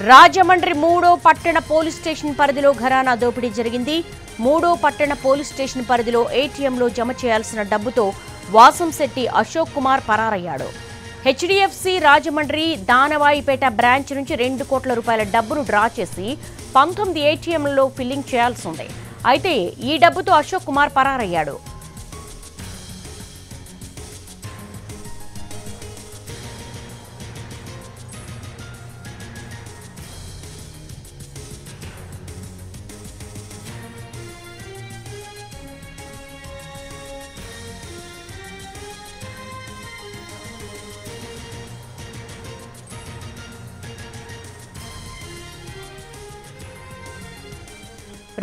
రాజమండ్రి మూడో పట్టణ police station పరిధిలో ఘరానా దోపిడీ జరిగింది. మూడో పట్టణ పోలీస్ స్టేషన్ పరిధిలో ఏటీఎంలో జమ చేయాల్సిన డబ్బుతో వాసంశెట్టి అశోక్ కుమార్ పరారయ్యాడు. హెచ్డిఎఫ్సి రాజమండ్రి దానవాయిపేట బ్రాంచ్ నుంచి 2 కోట్ల రూపాయల డబ్బును డ్రా చేసి 19 ఏటీఎంలలో ఫిల్లింగ్ చేయాల్సి ఉంది. అయితే ఈ డబ్బుతో అశోక్ కుమార్ పరారయ్యాడు.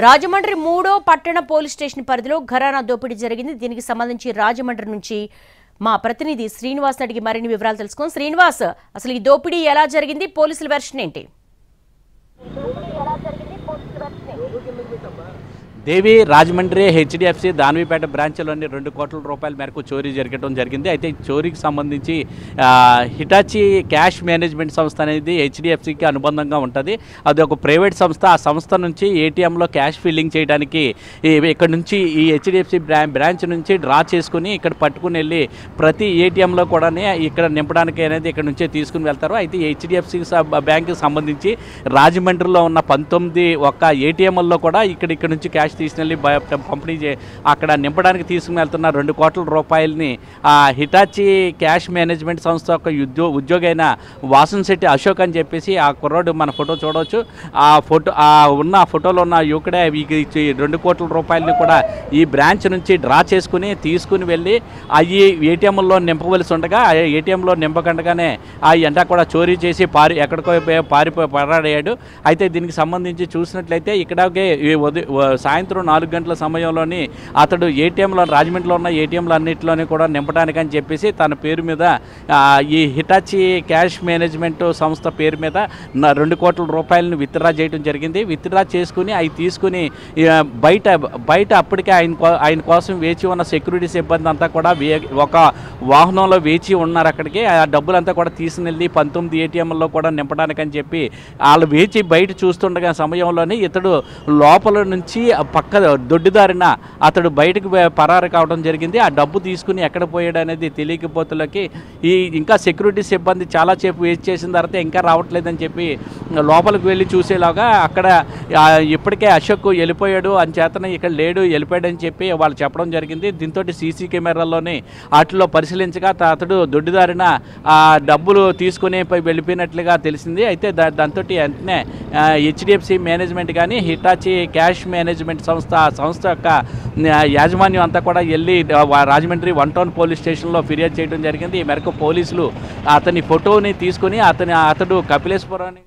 రాజమండ్రి మూడో పట్టణ పోలీస్ స్టేషన్ పరిధిలో ఘరానా దోపిడీ జరిగింది. దీనికి సంబంధించి రాజమండ్రి నుంచి మా ప్రతినిధి శ్రీనివాస్ అడిగి మరిన్ని వివరాలు తెలుసుకున్నాం. శ్రీనివాస్, అసలు ఈ దోపిడీ ఎలా జరిగింది, పోలీసుల వెర్షన్ ఏంటి? దేవి, రాజమండ్రి హెచ్డిఎఫ్సి దానవీపేట బ్రాంచ్లోని 2 కోట్ల రూపాయల మేరకు చోరీ జరగడం జరిగింది. అయితే చోరీకి సంబంధించి హిటాచి క్యాష్ మేనేజ్మెంట్ సంస్థ అనేది హెచ్డిఎఫ్సికి అనుబంధంగా ఉంటుంది. అది ఒక ప్రైవేట్ సంస్థ. ఆ సంస్థ నుంచి ఏటీఎంలో క్యాష్ ఫిల్లింగ్ చేయడానికి ఇక్కడ నుంచి ఈ హెచ్డిఎఫ్సి బ్రాంచ్ నుంచి డ్రా చేసుకుని ఇక్కడ పట్టుకుని వెళ్ళి ప్రతి ఏటీఎంలో కూడా ఇక్కడ నింపడానికి అనేది ఇక్కడ నుంచే తీసుకుని వెళ్తారు. అయితే హెచ్డిఎఫ్సి బ్యాంకుకి సంబంధించి రాజమండ్రిలో ఉన్న 19 ఏటీఎంల్లో కూడా ఇక్కడ నుంచి క్యాష్ తీసుకెళ్ళి పంపిణీ అక్కడ నింపడానికి తీసుకుని వెళ్తున్న 2 కోట్ల రూపాయలని హిటాచి క్యాష్ మేనేజ్మెంట్ సంస్థ యొక్క ఉద్యోగి అయిన వాసంశెట్టి అశోక్ అని చెప్పేసి ఆ కుర్రోడు మన ఫోటో చూడవచ్చు. ఆ ఫోటోలో ఉన్న యువకుడే 2 కోట్ల రూపాయలని కూడా ఈ బ్రాంచ్ నుంచి డ్రా చేసుకుని తీసుకుని వెళ్ళి అవి ఏటీఎంలో నింపవలసి ఉండగా ఏటీఎంలో నింపకుండగానే ఆ ఎంట కూడా చోరీ చేసి ఎక్కడికో పరాడయ్యాడు. అయితే దీనికి సంబంధించి చూసినట్లయితే ఇక్కడికే సాయంత్రం 4 గంటల సమయంలోని అతడు ఏటీఎంలో రాజమండ్రిలో ఉన్న ఏటీఎంలు అన్నింటిలోని కూడా నింపడానికి అని చెప్పేసి తన పేరు మీద ఈ హిటాచి క్యాష్ మేనేజ్మెంట్ సంస్థ పేరు మీద 2 కోట్ల రూపాయలను విత్డ్రా చేయడం జరిగింది. విత్డ్రా చేసుకుని అవి తీసుకుని బయట అప్పటికే ఆయన కోసం వేచి ఉన్న సెక్యూరిటీ సిబ్బంది అంతా కూడా ఒక వాహనంలో వేచి ఉన్నారు. అక్కడికి ఆ డబ్బులంతా కూడా తీసుకుని 19 ఏటీఎంల్లో కూడా నింపడానికి అని చెప్పి వాళ్ళు వేచి బయట చూస్తుండగా సమయంలోనే ఇతడు లోపల నుంచి పక్క దొడ్డిదారిన అతడు బయటకు పరారు కావడం జరిగింది. ఆ డబ్బు తీసుకుని ఎక్కడ పోయాడు అనేది తెలియకపోతులకి ఇంకా సెక్యూరిటీ సిబ్బంది చాలాసేపు వెయిట్ చేసిన తర్వాత ఇంకా రావట్లేదని చెప్పి లోపలికి వెళ్ళి చూసేలాగా అక్కడ ఇప్పటికే అశోక్ వెళ్ళిపోయాడు అని చేతనే ఇక్కడ లేడు, వెళ్ళిపోయాడు అని చెప్పి వాళ్ళు చెప్పడం జరిగింది. దీంతో సీసీ కెమెరాల్లోని వాటిలో పరిశీలించగా అతడు దొడ్డిదారిన ఆ డబ్బులు తీసుకుని వెళ్ళిపోయినట్లుగా తెలిసింది. అయితే దాంతో వెంటనే హెచ్డిఎఫ్సి మేనేజ్మెంట్ కానీ హిటాచి క్యాష్ మేనేజ్మెంట్ సంస్థ యొక్క యాజమాన్యం అంతా కూడా వెళ్ళి రాజమండ్రి 1 టౌన్ పోలీస్ స్టేషన్లో ఫిర్యాదు చేయడం జరిగింది. ఈ మేరకు పోలీసులు అతని ఫోటోని తీసుకుని అతడు కపిలేశ్వరాన్ని